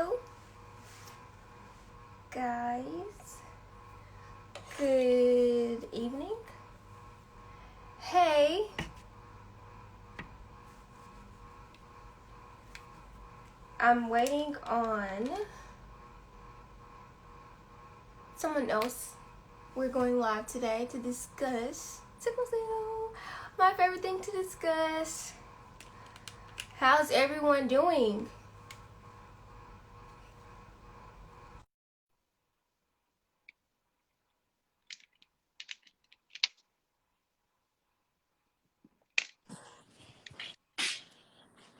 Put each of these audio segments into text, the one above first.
Hello, guys. Good evening. Hey, I'm waiting on someone else. We're going live today to discuss sickle cell, my favorite thing to discuss. How's everyone doing?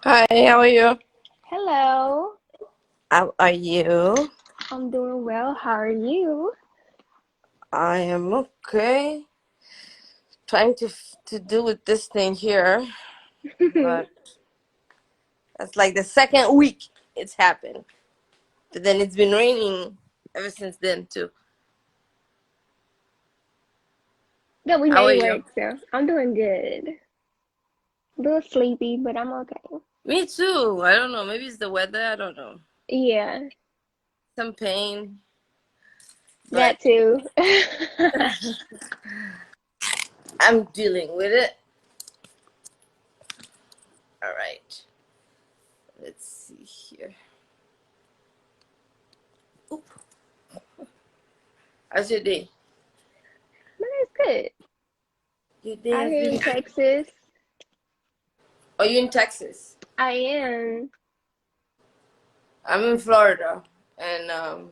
Hi, how are you? Hello, How are you? I'm doing well. How are you? I am okay. Trying to do with this thing here, but that's like the second week it's happened. But then it's been raining ever since then too. Yeah, we How made are it you? work, so I'm doing good. A little sleepy, but I'm okay. Me too. I don't know. Maybe it's the weather. I don't know. Yeah, Some pain, but that too. I'm dealing with it. All right. Let's see here. Oop. How's your day? But it's good. Your day Out has here been. in Texas, Are you in Texas? I am. I'm in Florida, and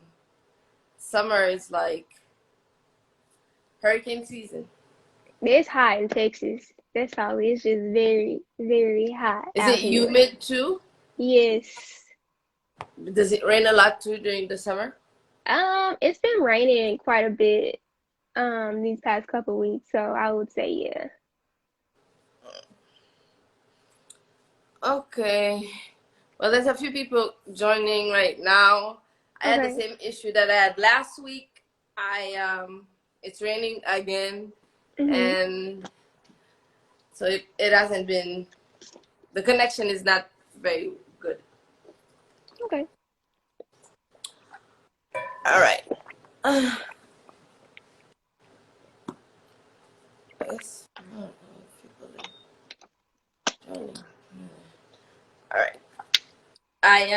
summer is like hurricane season. It's hot in Texas. That's all. It's just very, very hot Is out it here. humid too? Yes. Does it rain a lot too during the summer? It's been raining quite a bit these past couple weeks, so I would say yeah. Okay. Well, there's a few people joining right now. I had the Okay. same issue that I had last week. It's raining again, Mhm. and so it hasn't been. The connection is not very good. Okay. All right. Yes. I don't know if people are joining. All right. I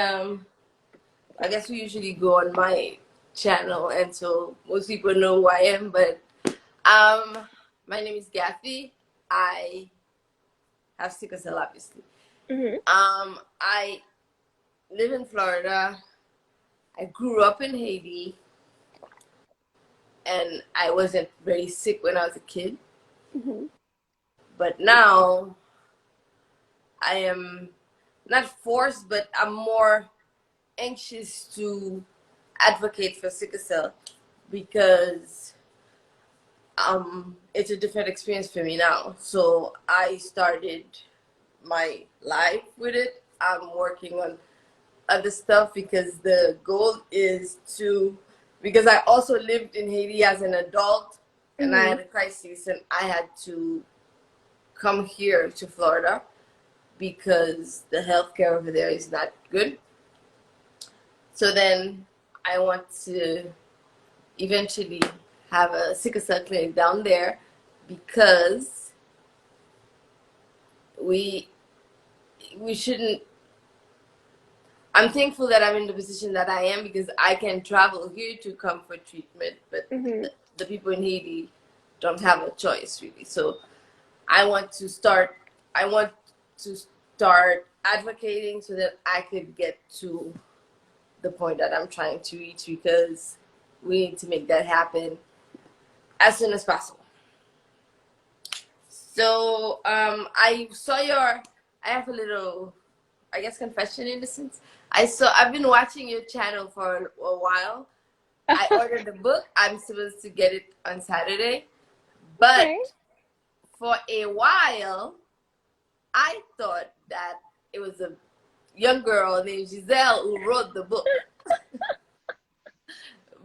I guess we usually go on my channel, and so most people know who I am. But um, my name is Kathy. I have sickle cell, obviously. Mhm. I live in Florida. I grew up in Haiti, and I wasn't very sick when I was a kid. Mhm. But now I am not forced, but I'm more anxious to advocate for sickle cell because it's a different experience for me now. So I started my life with it. I'm working on other stuff because the goal is to, because I also lived in Haiti as an adult and I Mhm. had a crisis and I had to come here to Florida because the healthcare over there is not good. So then I want to eventually have a sickle cell clinic down there because we we shouldn't. I'm thankful that I'm in the position that I am because I can travel here to come for treatment, but Mhm. the people in Haiti don't have a choice really. So I want to start. I want to start advocating so that I could get to the point that I'm trying to reach because we need to make that happen as soon as possible. So I saw your. I have a little, I guess, confession in a sense. I've been watching your channel for a while. I ordered the book. I'm supposed to get it on Saturday, Okay. but for a while I thought that it was a young girl named Giselle who wrote the book.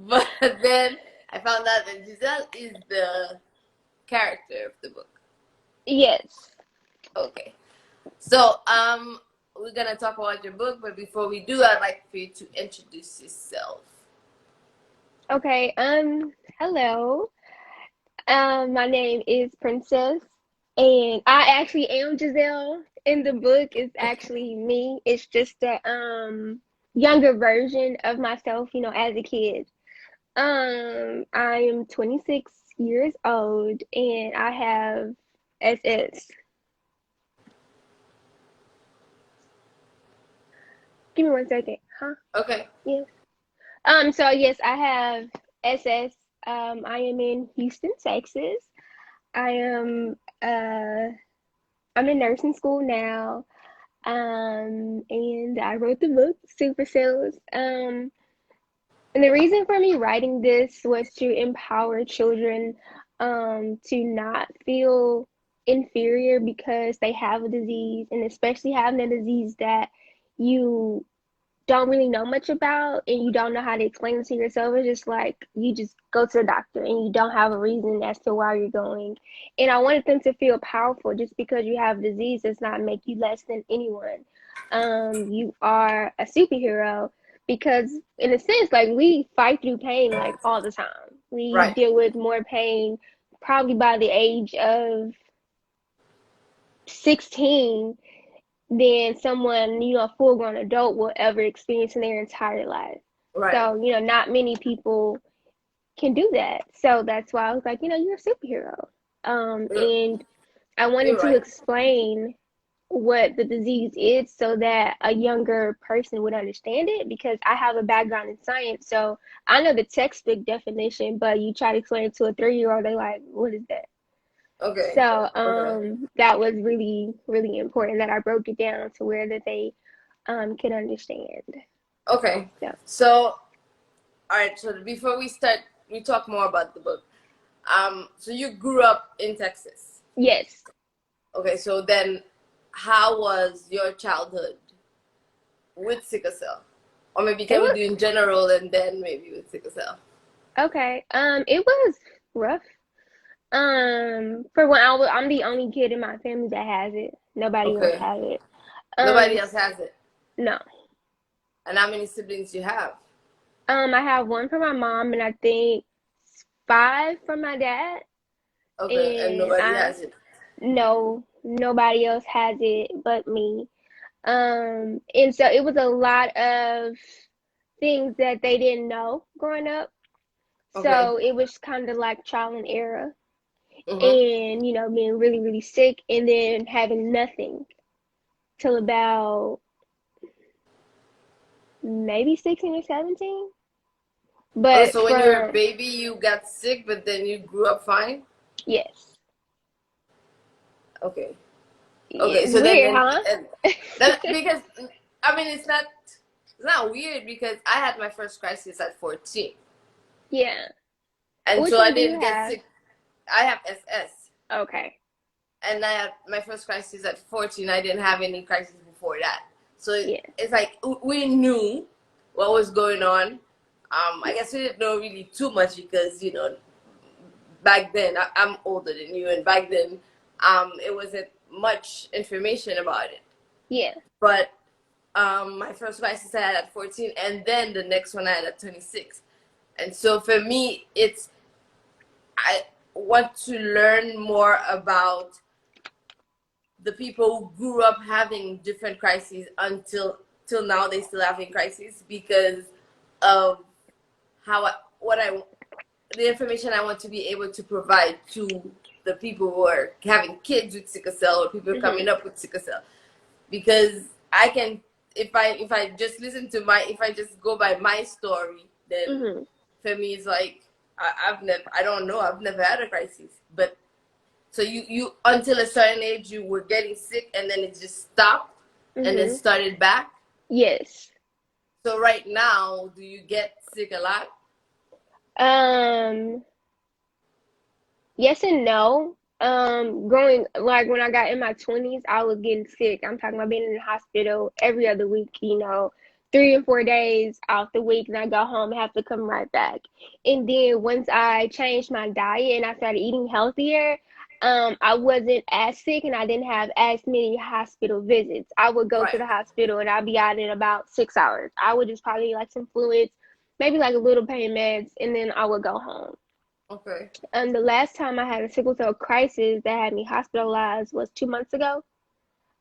But then I found out that Giselle is the character of the book. Yes. Okay. So, we're gonna talk about your book, but before we do, I'd like for you to introduce yourself. Okay, hello. My name is Princess, and I actually am Giselle. In the book, it's actually me. It's just a younger version of myself, as a kid. I am 26 years old, and I have SS. Give me one second, huh? Okay. Yes. So yes, I have SS. I am in Houston, Texas. I am I'm in nursing school now. And I wrote the book, Super Cells. And the reason for me writing this was to empower children to not feel inferior because they have a disease, and especially having a disease that you don't really know much about and you don't know how to explain it to yourself. It's just like you just go to the doctor and you don't have a reason as to why you're going. And I wanted them to feel powerful. Just because you have a disease does not make you less than anyone. You are a superhero because in a sense, like, we fight through pain like all the time. We Right. deal with more pain probably by the age of 16 than someone, a full grown adult will ever experience in their entire life. Right. So, not many people can do that. So that's why I was like, you're a superhero. You're, And I you're wanted to right. explain what the disease is so that a younger person would understand it, because I have a background in science. So I know the textbook definition, but you try to explain it to a 3-year-old, they're like, what is that? Okay. So Okay. that was really, really important that I broke it down to where that they can understand. Okay. So So, all right. So before we start, we talk more about the book. So you grew up in Texas. yes, Okay. So then, how was your childhood with sickle cell? Or maybe it can we was do in general and then maybe with sickle cell? okay. It was rough. For when I'm the only kid in my family that has it. Nobody else Okay. has it. Nobody Um, else has it. no. And how many siblings you have? I have one for my mom, and I think 5 for my dad. Okay. And And nobody has it. no, nobody else has it but me. And so it was a lot of things that they didn't know growing up. Okay. So it was kind of like trial and error, Mm-hmm. and being really, really sick, and then having nothing till about maybe 16 or 17. Okay, But so when you were a from baby, you got sick, but then you grew up fine? yes, Okay. yeah, Okay, so then weird, huh? and that because I mean it's not weird because I had my first crisis at 14. Yeah. And Which so I one do you didn't get have? sick. I have SS. Okay. And I had my first crisis at 14. I didn't have any crisis before that. So Yeah. it's like we knew what was going on. I guess we didn't know really too much because, back then, I'm older than you, and back then, it wasn't much information about it. Yeah. But my first crisis I had at 14, and then the next one I had at 26. And so for me, I want to learn more about the people who grew up having different crises until till now they still having crises because of how what I the information I want to be able to provide to the people who are having kids with sickle cell or people Mhm. coming up with sickle cell, because I can if I just listen to my if I just go by my story, then Mhm. for me it's like I don't know, I've never had a crisis. But so you until a certain age you were getting sick and then it just stopped and then Mhm. started back. Yes. So right now, do you get sick a lot? Um. Yes and no. Growing like when I got in my 20s, I was getting sick. I'm talking about being in the hospital every other week. 3 and 4 days out the week, and I go home and have to come right back. And then once I changed my diet and I started eating healthier, I wasn't as sick and I didn't have as many hospital visits. I would go to Right. the hospital and I'd be out in about 6 hours. I would just probably like some fluids, maybe like a little pain meds, and then I would go home. Okay. The last time I had a sickle cell crisis that had me hospitalized was 2 months ago.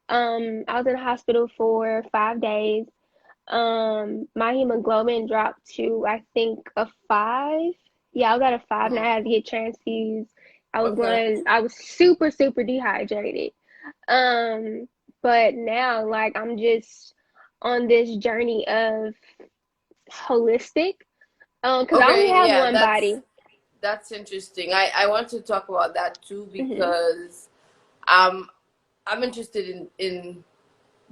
I was in the hospital for 5 days. My hemoglobin dropped to I think a 5. Yeah, I was at a 5 and I Mm. had to get transfused. Okay. I was super, super dehydrated. Um, but now like I'm just on this journey of holistic. Because I only Okay. have Yeah, one body. that's interesting. I want to talk about that too Hmm. because I'm interested in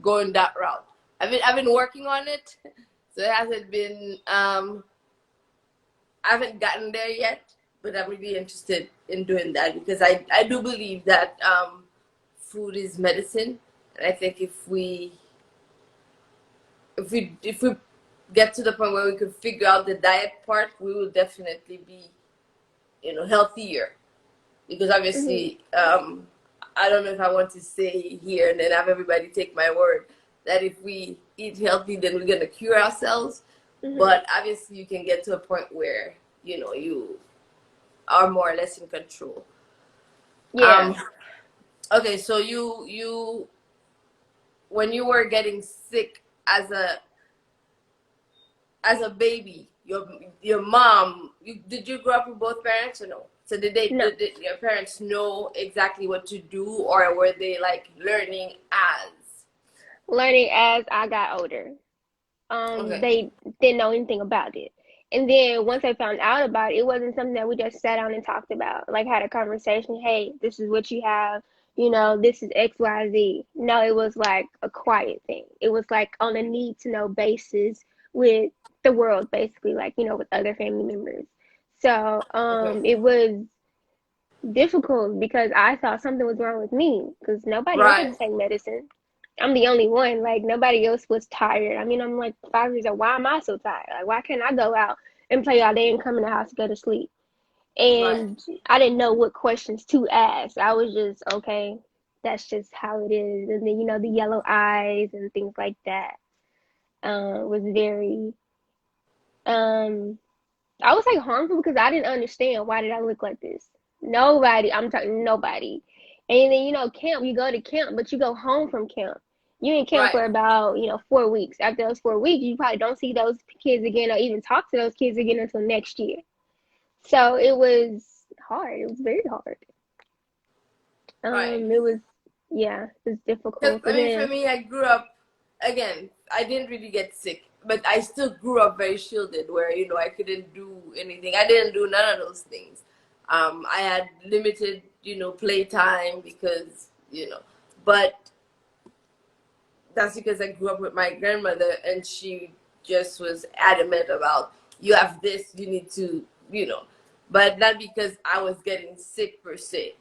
going that route. I've been working on it, so it hasn't been I haven't gotten there yet, but I'm really interested in doing that because I do believe that food is medicine, and I think if we get to the point where we could figure out the diet part, we will definitely be healthier because Hmm. obviously I don't know if I want to say here and then have everybody take my word that if we eat healthy then we're gonna cure ourselves, Hmm. but obviously you can get to a point where you are more or less in control. Yeah. um okay, so you when you were getting sick as a baby, your mom, did you grow up with both parents or no? So No. did your parents know exactly what to do, or were they like learning as? Learning as I got older. Okay. They didn't know anything about it. And then once they found out about it, it wasn't something that we just sat down and talked about, like had a conversation. Hey, this is what you have. This is XYZ. No, it was like a quiet thing. It was like on a need to know basis with the world, basically, like, with other family members. So Okay. it was difficult because I thought something was wrong with me because nobody else Right. was taking medicine. I'm the only one. Like nobody else was tired. I mean, I'm like 5 years old. Why am I so tired? Like, why can't I go out and play all day and come in the house to go to sleep? Right. And I didn't know what questions to ask. I was just okay. That's just how it is. And then the yellow eyes and things like that was very I was like harmful because I didn't understand why did I look like this. Nobody, I'm talking nobody. And then camp, you go to camp, but you go home from camp. You in camp Right. for about 4 weeks. After those 4 weeks, you probably don't see those kids again or even talk to those kids again until next year. So it was hard. It was very hard. Right. It was yeah, it was Because difficult. I And mean, for then me, I grew up again. I didn't really get sick, but I still grew up very shielded, where I couldn't do anything. I didn't do none of those things. I had limited playtime because but that's because I grew up with my grandmother, and she just was adamant about you have this, you need to, but not because I was getting sick per se.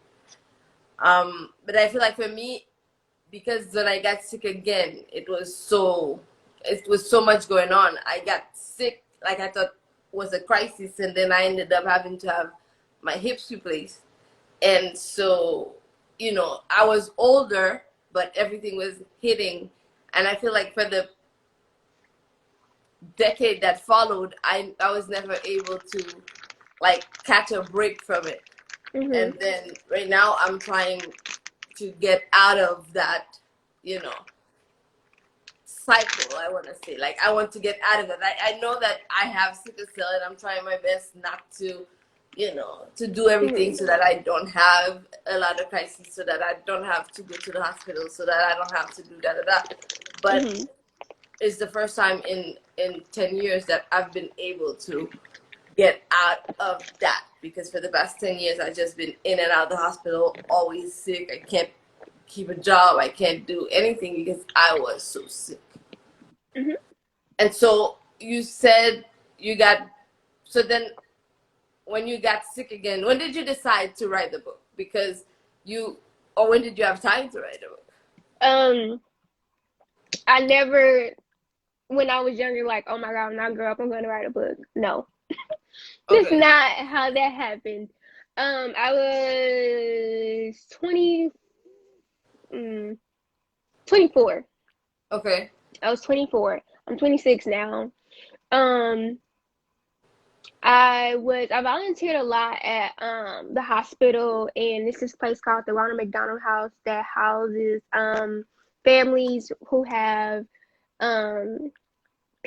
But I feel like for me, because when I got sick again, it was so much going on. I got sick like I thought was a crisis, and then I ended up having to have my hips replaced. And so, I was older, but everything was hitting. And I feel like for the decade that followed, I was never able to like catch a break from it. mhm. And then right now I'm trying to get out of that, you know, cycle. I want to say, like, I want to get out of it. I know that I have sickle cell, and I'm trying my best not to do everything Mhm. so that I don't have a lot of crises, so that I don't have to go to the hospital, so that I don't have to do da da da. But Mhm. it's the first time in 10 years that I've been able to get out of that, because for the past 10 years I've just been in and out of the hospital, always sick. I can't keep a job. I can't do anything because I was so sick. Mhm. And so you said you got, so then when you got sick again, when did you decide to write the book? Because or when did you have time to write a book? Um, I never when I was younger, like, oh my God, when I grow up, I'm going to write a book. No, that's Okay. not how that happened. I was 24. Okay. I was 24. I'm 26 now. Um, I volunteered a lot at the hospital, and this place called the Ronald McDonald House that houses families who have um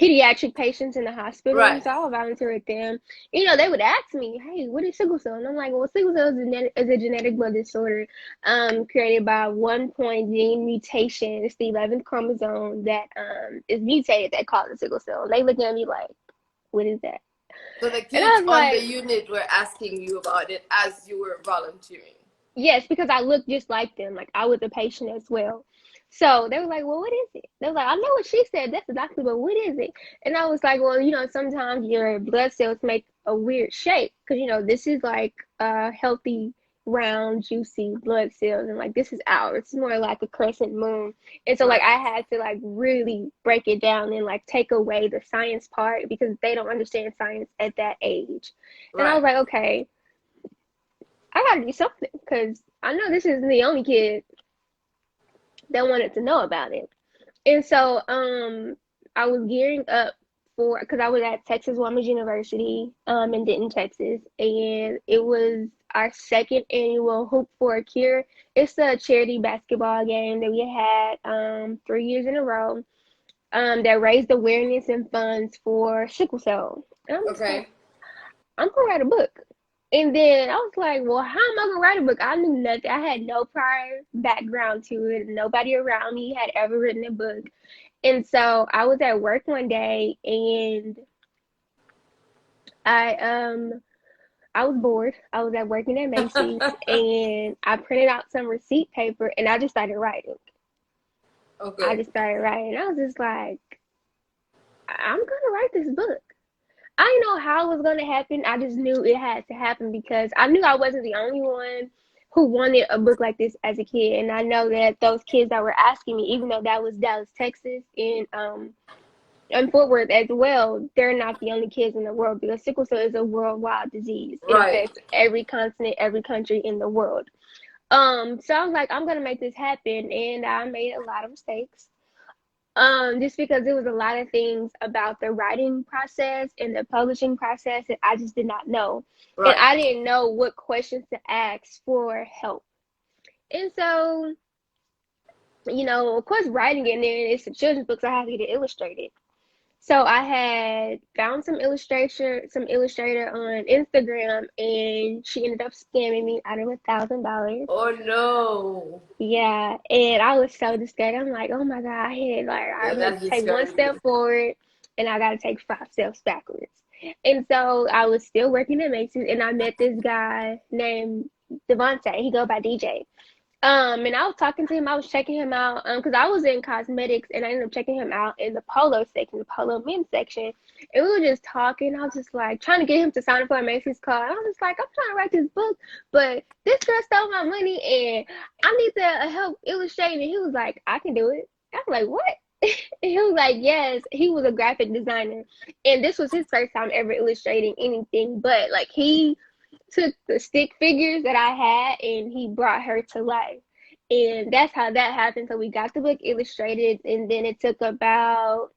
pediatric patients in the hospital. Right. So I would volunteer with them. You know, they would ask me, "Hey, what is sickle cell?" And I'm like, "Well, sickle cell is a genetic blood disorder created by 1 point gene mutation. It's the 11th chromosome that is mutated that causes sickle cell." And they look at me like, "What is that?" So the And I kids was on the like, unit were asking you about it as you were volunteering. yes, because I look just like them. Like I was a patient as well. So they were like, "Well, what is it?" They were like, "I know what she said. That's exactly, but what is it?" And I was like, "Well, sometimes your blood cells make a weird shape because this is like healthy, round, juicy blood cells, and like this is ours. It's more like a crescent moon." And so like Right. I had to like really break it down and like take away the science part because they don't understand science at that age. And I Right. was like, okay, I gotta do something because I know this isn't the only kid that wanted to know about it. And so I was gearing up for because I was at Texas Women's University in Denton, Texas, and it was our second annual Hoop for a Cure. It's a charity basketball game that we had 3 years in a row that raised awareness and funds for sickle cell. And I'm just like, Okay. I'm gonna write a book. And then I was like, well, how am I gonna write a book? I knew nothing. I had no prior background to it. Nobody around me had ever written a book. And so I was at work one day and I um I was bored. I was at working at Macy's and I printed out some receipt paper and I just started writing. I Okay. just started writing. I was just like, I'm gonna write this book. I didn't know how it was going to happen. I just knew it had to happen because I knew I wasn't the only one who wanted a book like this as a kid. And I know that those kids that were asking me, even though that was Dallas, Texas, and Fort Worth as well, they're not the only kids in the world because sickle cell is a worldwide disease. It Right. affects every continent, every country in the world. So I was like, I'm gonna make this happen, and I made a lot of mistakes. Just because there was a lot of things about the writing process and the publishing process that I just did not know. And Right. I didn't know what questions to ask for help. And so, of course, writing it, and then it's a children's book, so I have to get it illustrated. So I had found some illustrator on Instagram, and she ended up scamming me out of $1,000. Oh no. Yeah, and I was so disgusted. I'm like, oh my God, I Yeah, must that's take one discouraging. step forward and I gotta take 5 steps backwards. And so I was still working at Macy's and I met this guy named Devontae. He go by DJ. And I was talking to him, I was checking him out, because I was in cosmetics and I ended up checking him out in the polo section, the polo men's section. And we were just talking. I was just like trying to get him to sign up for a Macy's card. I was just like, I'm trying to write this book, but this girl stole my money and I need to help illustrate. And he was like, I can do it. I was like, what? And he was like, yes. He was a graphic designer. And this was his first time ever illustrating anything, but like he took the stick figures that I had and he brought her to life. And that's how that happened. So we got the book illustrated, and then it took about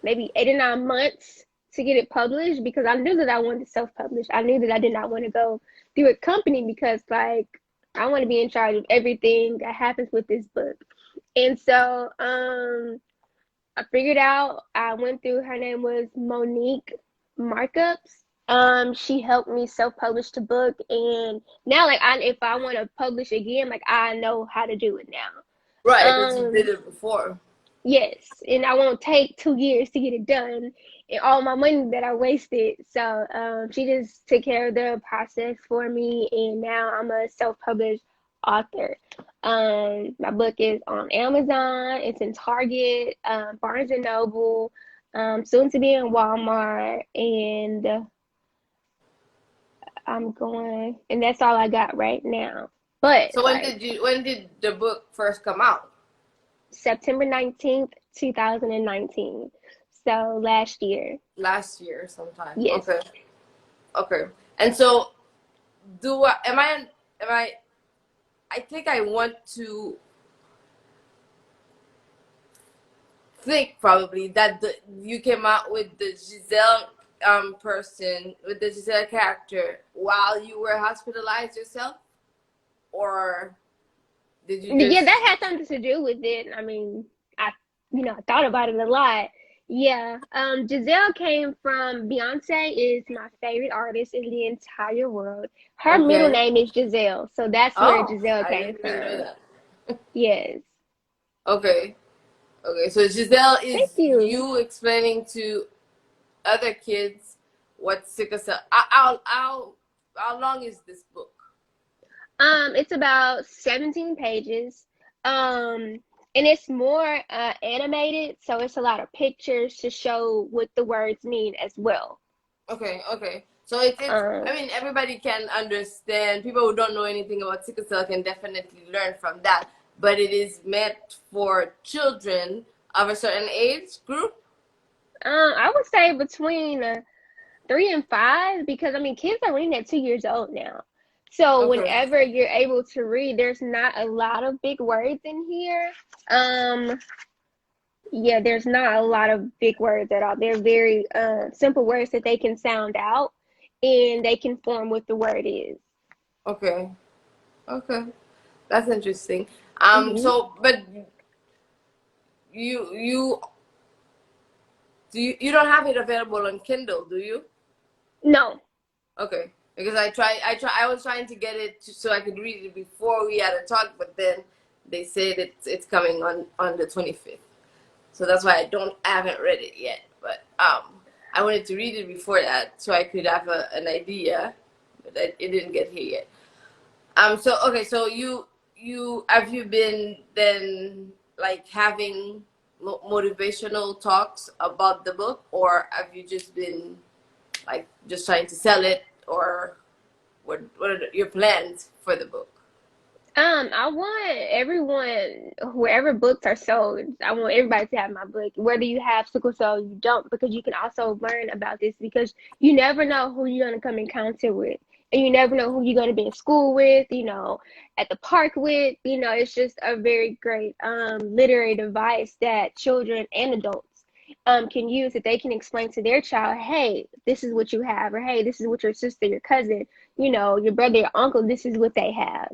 maybe 8 or 9 months to get it published because I knew that I wanted to self-publish. I knew that I did not want to go through a company because, like, I want to be in charge of everything that happens with this book. And so, I figured out. I went through. Her name was Monique Markups. She helped me self-publish the book, and now, like, if I want to publish again, like, I know how to do it now. Right, because you did Um, it before. yes, and I won't take 2 years to get it done, and all my money that I wasted. So, she just took care of the process for me, and now I'm a self-published author. My book is on Amazon. It's in Target, Barnes and Noble, soon to be in Walmart, and and that's all I got right now. But So like when did the book first come out? September 19th, 2019. So last year. Last year sometime. Yes. Okay. Okay. And so, am I think I want to think probably that you came out with the Giselle person, with the Giselle character while you were hospitalized yourself, or did you Yeah, just that had something to do with it. I mean, I thought about it a lot. Yeah. Giselle came from Beyonce is my favorite artist in the entire world. Her middle okay? name is Giselle, so that's where Oh, Giselle I came didn't even know from. that. Yes. Okay, okay. So Giselle Thank is you. you explaining to other kids what sickle cell. How long is this book? It's about 17 pages. Um, and it's more animated, so it's a lot of pictures to show what the words mean as well. Okay, okay. So it's Um, I mean everybody can understand. People who don't know anything about sickle cell can definitely learn from that. But it is meant for children of a certain age group. I would say between 3 and 5 because I mean kids are reading at 2 years old now. So Okay, whenever you're able to read, there's not a lot of big words in here. Um, yeah, there's not a lot of big words at all. They're very simple words that they can sound out and they can form what the word is. okay, okay. That's interesting. Hmm. So but you you don't have it available on Kindle, do you? No. Okay, because I was trying to get it so I could read it before we had a talk, but then they said it's coming on the 25th. So that's why I haven't read it yet. But I wanted to read it before that so I could have an idea, but it didn't get here yet. So okay, so you have you been then like having motivational talks about the book, or have you just been like just trying to sell it, or what are your plans for the book? I want everyone, wherever books are sold, I want everybody to have my book, whether you have sickle cell or you don't, because you can also learn about this because you never know who you're going to come in contact with. And you never know who you're going to be in school with, at the park with. It's just a very great literary device that children and adults can use that they can explain to their child, hey, this is what you have, or hey, this is what your sister, your cousin, your brother, your uncle, this is what they have.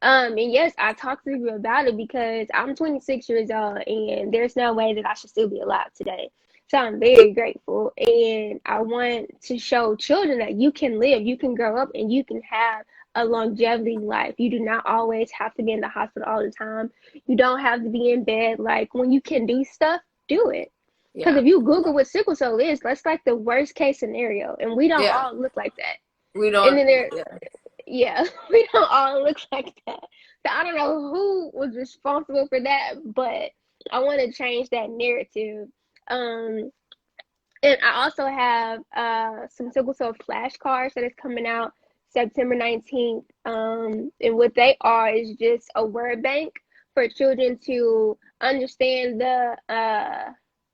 And yes, I talked to you about it because I'm 26 years old and there's no way that I should still be alive today. So I'm very grateful. And I want to show children that you can live, you can grow up, and you can have a longevity life. You do not always have to be in the hospital all the time. You don't have to be in bed. Like when you can do stuff, do it. Because Yeah, if you Google what sickle cell is, that's like the worst case scenario. And we don't yeah. all look like that. We And don't. then there, Yeah. yeah, we don't all look like that. So I don't know who was responsible for that, but I want to change that narrative. Um, and I also have some sickle cell flashcards that is coming out September 19th. And what they are is just a word bank for children to understand the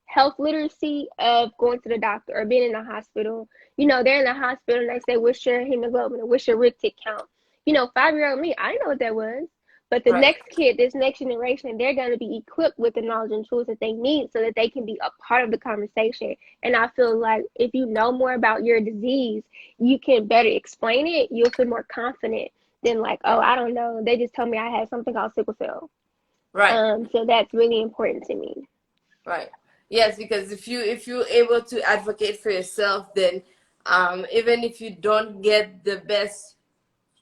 health literacy of going to the doctor or being in the hospital. They're in the hospital and they say, what's your hemoglobin or what's your retic count? 5-year-old me, I didn't know what that was. But the Right. next kid, this next generation, they're going to be equipped with the knowledge and tools that they need so that they can be a part of the conversation. And I feel like if you know more about your disease, you can better explain it. You'll feel more confident than like, oh, I don't know. They just told me I had something called sickle cell. Right. So that's really important to me. Right. Yes, because if you're able to advocate for yourself, then even if you don't get the best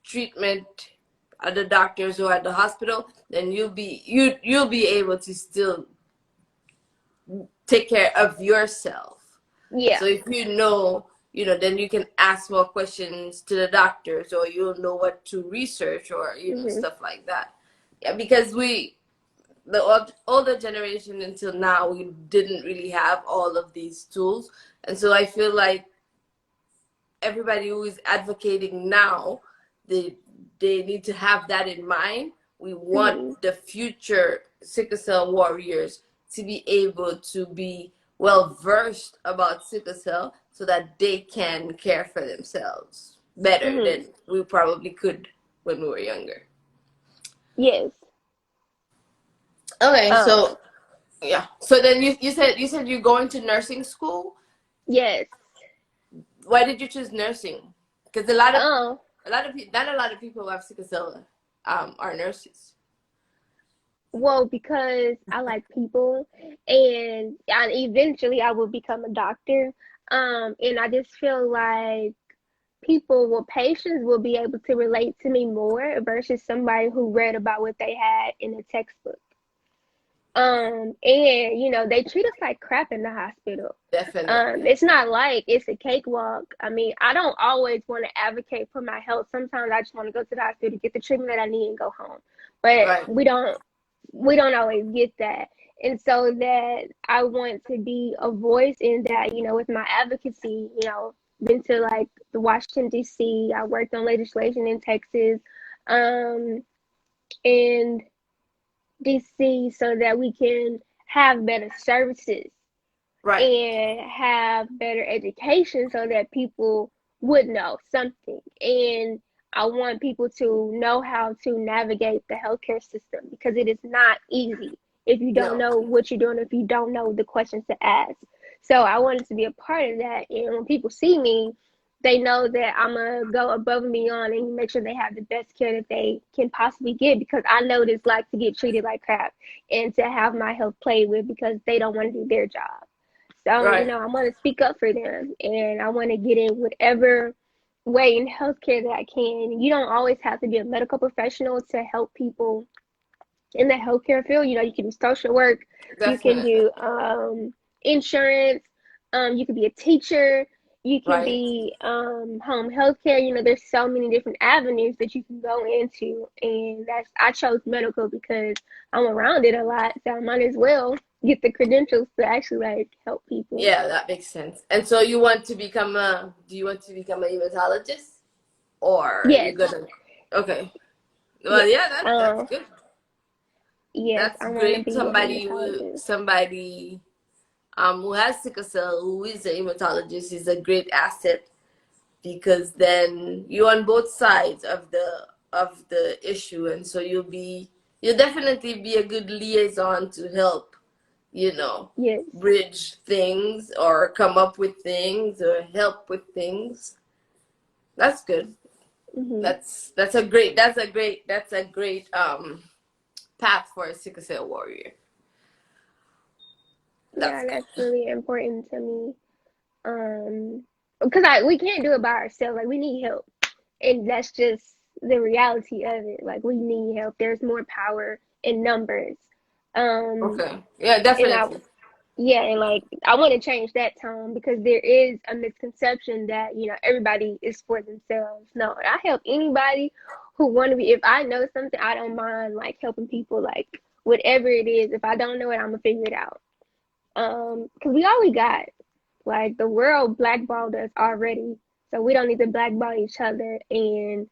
treatment at the doctors or at the hospital, then you'll be able to still take care of yourself. Yeah. So if then you can ask more questions to the doctors, or you'll know what to research, or Hmm. stuff like that. Yeah, because the older generation until now, we didn't really have all of these tools, and so I feel like everybody who is advocating now, they they need to have that in mind. We want Hmm. the future sickle cell warriors to be able to be well versed about sickle cell so that they can care for themselves. better Mhm. than we probably could when we were younger. Yes. Okay, Um. so yeah. So then you said you're going to nursing school. Yes. Why did you choose nursing? Because a lot of people, not a lot of people who have sickle cell are nurses. Well, because I like people, and eventually I will become a doctor. And I just feel like people with patients will be able to relate to me more versus somebody who read about what they had in a textbook. And they treat us like crap in the hospital. Definitely. It's not like it's a cakewalk. I mean, I don't always want to advocate for my health. Sometimes I just want to go to the hospital to get the treatment that I need and go home. But Right. we don't always get that. And so that I want to be a voice in that, with my advocacy, been to like the Washington DC. I worked on legislation in Texas, and DC so that we can have better services Right. and have better education so that people would know something. And I want people to know how to navigate the healthcare system because it is not easy if you don't No. know what you're doing, if you don't know the questions to ask. So I wanted to be a part of that. And when people see me, they know that I'm going to go above and beyond and make sure they have the best care that they can possibly get because I know what it's like to get treated like crap and to have my health played with because they don't want to do their job. So, Right. I want to speak up for them and I want to get in whatever way in healthcare that I can. You don't always have to be a medical professional to help people in the healthcare field. You can do social work, you can Definitely. do insurance, you could be a teacher, you can Right. be home healthcare. There's so many different avenues that you can go into, and I chose medical because I'm around it a lot, so I might as well get the credentials to actually like help people. Yeah, that makes sense. And so do you want to become a hematologist or Yes, you're gonna, okay. Well, yes, yeah, that's good. yes, That's I want to great. be a hematologist. Somebody who has sickle cell, who is a hematologist, is a great asset because then you're on both sides of the issue, and so you'll definitely be a good liaison to help, you know, Yes. bridge things or come up with things or help with things. That's good. Hmm. That's a great path for a sickle cell warrior. Yeah, That's good. that's really important to me. Because we can't do it by ourselves. Like we need help, and that's just the reality of it. Like we need help. There's more power in numbers. Um, Okay. Yeah, and I definitely. Yeah, and like I want to change that tone because there is a misconception that everybody is for themselves. No, I help anybody who want to be. If I know something, I don't mind like helping people. Like whatever it is, if I don't know it, I'm gonna figure it out. Because we all we got. Like the world blackballed us already, so we don't need to blackball each other and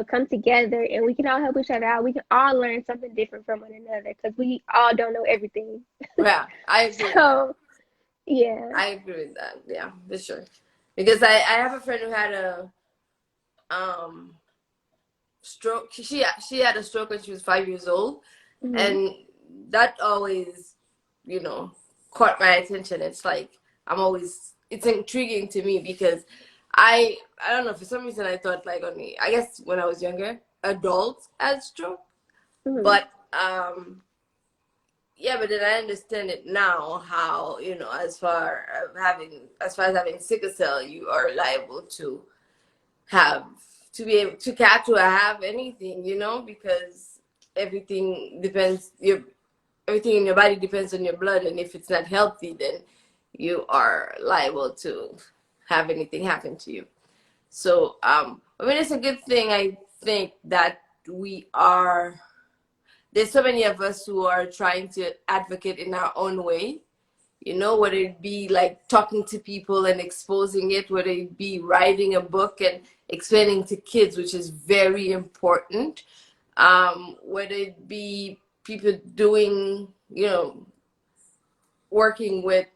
come together and we can all help each other out. We can all learn something different from one another because we all don't know everything. Yeah, I agree with that. So yeah. I agree with that. Yeah, for sure. Because I have a friend who had a um stroke. She had a stroke when she was 5 years old, Hmm. and that always, you know, caught my attention. It's like it's intriguing to me because I don't know, for some reason I thought like only, I guess when I was younger, adults had stroke, Hmm. but yeah, but then I understand it now how, as far as having sickle cell, you are liable to have to be able to catch or have anything, because everything depends your everything in your body depends on your blood, and if it's not healthy, then you are liable to have anything happen to you. So I mean, it's a good thing, I think, that we are there's so many of us who are trying to advocate in our own way, whether it be like talking to people and exposing it, whether it be writing a book and explaining to kids, which is very important, whether it be people doing, working with,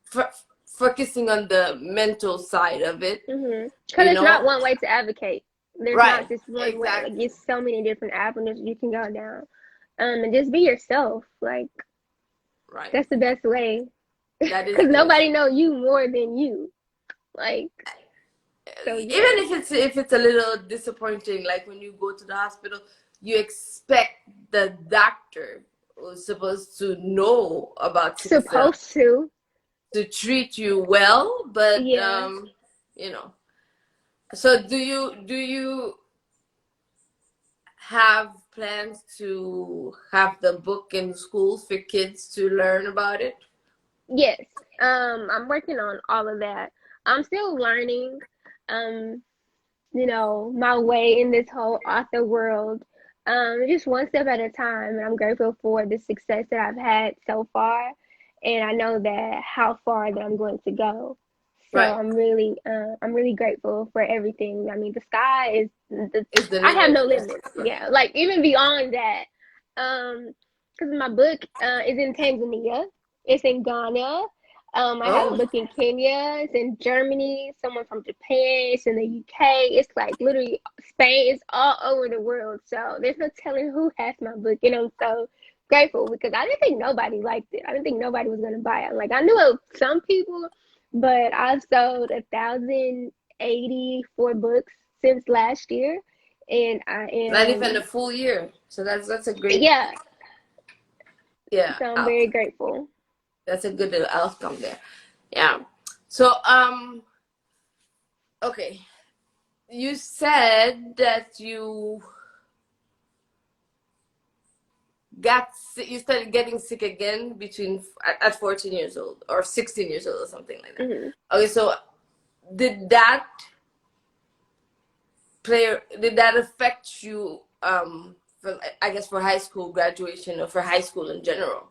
for, focusing on the mental side of it, Because you it's not know? one way to advocate. There's not Right. just one way. Like, Exactly. it's so many different avenues you can go down. And just be yourself. Like, Right. that's the best way. That is Because the best nobody way. know you more than you. Like, so Even yeah. if it's a little disappointing, like when you go to the hospital, you expect the doctor who's supposed to know about sickle cell Supposed to. to treat you well, but Yeah. you know. So do you have plans to have the book in school for kids to learn about it? Yes. I'm working on all of that. I'm still learning, um, my way in this whole author world. Just one step at a time, and I'm grateful for the success that I've had so far, and I know that how far that I'm going to go. So Right. I'm really grateful for everything. I mean, the sky is Is the I have limit. no limits. Yeah, like even beyond that, because my book is in Tanzania, it's in Ghana. I have a Oh, book in Kenya, it's in Germany, someone from Japan, it's in the UK, it's like literally Spain, it's all over the world. So there's no telling who has my book, and I'm so grateful because I didn't think nobody liked it. I didn't think nobody was gonna buy it. Like I knew of some people, but I've sold 1,084 books since last year, and I not even a am, full year. So that's a great, yeah. yeah, So I'm very grateful. that's a good outcome there. Yeah. So okay. You said that you started getting sick again at 14 years old or 16 years old or something like that. Hmm. Okay, so did that did that affect you for, I guess, for high school graduation or for high school in general?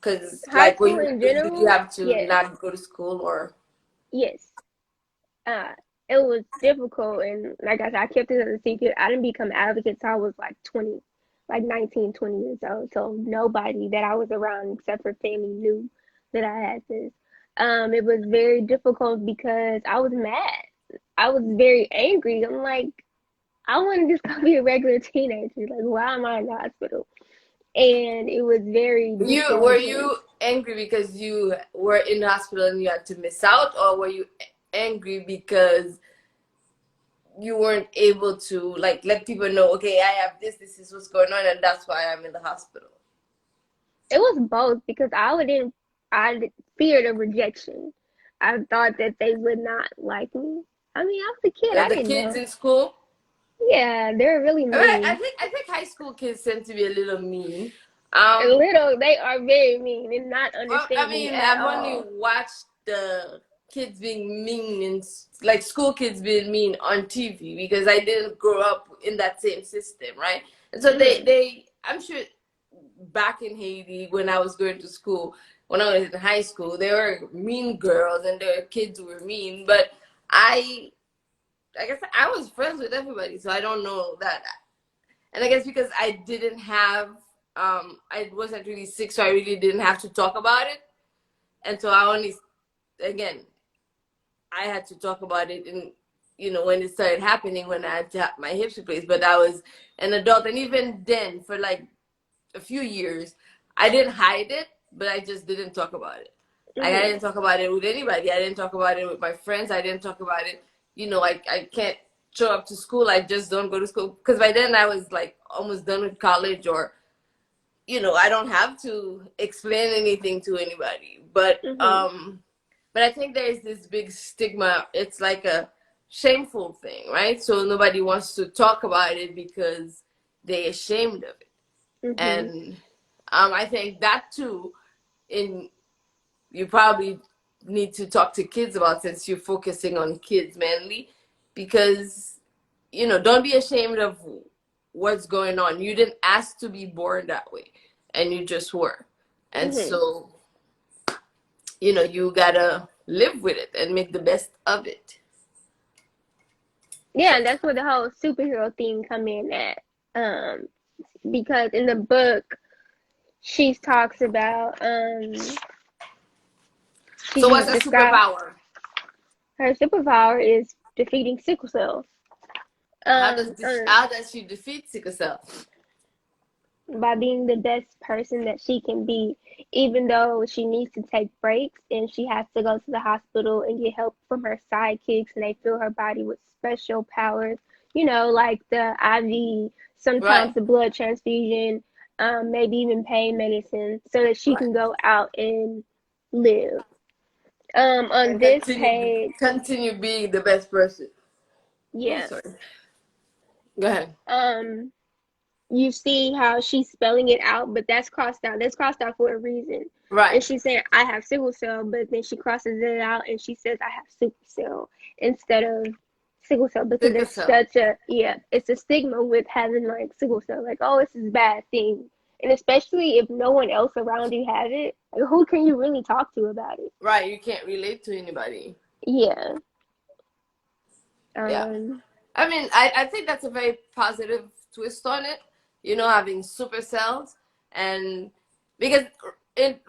Because High like school in did you general, have to yes, not go to school or yes. uh it was difficult, and like I said, I kept it as a secret. I didn't become an advocate till I was like 20, like 19, 20 years old. So nobody that I was around except for family knew that I had this. It was very difficult because I was mad. I was very angry. I'm like, I want to just go be a regular teenager. Like, why am I in the hospital? And it was very were disorienting. you angry because you were in the hospital and you had to miss out, or were you angry because you weren't able to like let people know, okay, I have this is what's going on, and that's why I'm in the hospital? It was both because I feared of rejection. I thought that they would not like me. I mean, I was a kid. I The didn't kids know. in school. Yeah, they're really I mean. think high school kids tend to be a little mean. A little, they are very mean and not Well, I understanding mean, at I've only all. watched the kids being mean and like school kids being mean on TV because I didn't grow up in that same system, right? And so Hmm. I'm sure back in Haiti when I was going to school, when I was in high school, there were mean girls and there were kids who were mean, but I, I guess I was friends with everybody, so I don't know that. And I guess because I didn't have, I wasn't really sick, so I really didn't have to talk about it. And so I only, again, I had to talk about it in, when it started happening when I had to have my hips replaced. But I was an adult, and even then, for like a few years, I didn't hide it, but I just didn't talk about it. Like I Hmm. didn't talk about it with anybody. I didn't talk about it with my friends. I didn't talk about it. I can't show up to school. I just don't go to school because by then I was like almost done with college, or I don't have to explain anything to anybody. Hmm. But I think there is this big stigma. It's like a shameful thing, right? So nobody wants to talk about it because they're ashamed of it. Hmm. And I think that too, in you probably need to talk to kids about, since you're focusing on kids mainly, because don't be ashamed of what's going on. You didn't ask to be born that way, and you just were. And Hmm. so, you gotta live with it and make the best of it. Yeah, and that's where the whole superhero thing come in at. Um, because in the book, she talks about So She what's a described superpower? her superpower is defeating sickle cell. How does she defeat sickle cell? By being the best person that she can be, even though she needs to take breaks and she has to go to the hospital and get help from her sidekicks and they fill her body with special powers, like the IV, sometimes Right, the blood transfusion, maybe even pain medicine, so that she right. can go out and live. On And this page, continue being the best person. Oh, yeah. sorry. Go ahead. Um, you see how she's spelling it out, but that's crossed out. That's crossed out for a reason. And Right. she's saying, I have sickle cell, but then she crosses it out and she says, I have sickle cell instead of sickle cell because Sickle there's cell. it's a stigma with having like sickle cell. Like, oh, this is a bad thing. And especially if no one else around you has it, like, who can you really talk to about it? Right. You can't relate to anybody. Yeah. Yeah. Um, I mean, I think that's a very positive twist on it. Having super cells, and because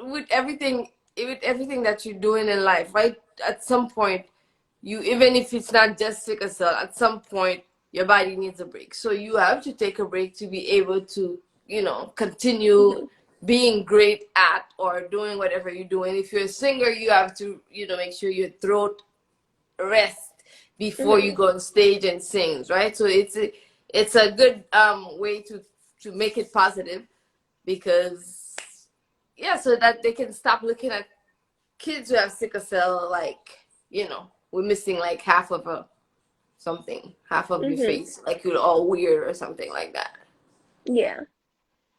with everything that you're doing in life, right? At some point, even if it's not just sickle cell, at some point your body needs a break. So you have to take a break to be able to, continue mhm, being great at or doing whatever you're doing. If you're a singer, you have to, make sure your throat rest before you mhm, go on stage and sings, right? So it's a good way to make it positive, because yeah, so that they can stop looking at kids who have sickle cell like, we're missing like half of your mhm, face, like you're all weird or something like that. yeah.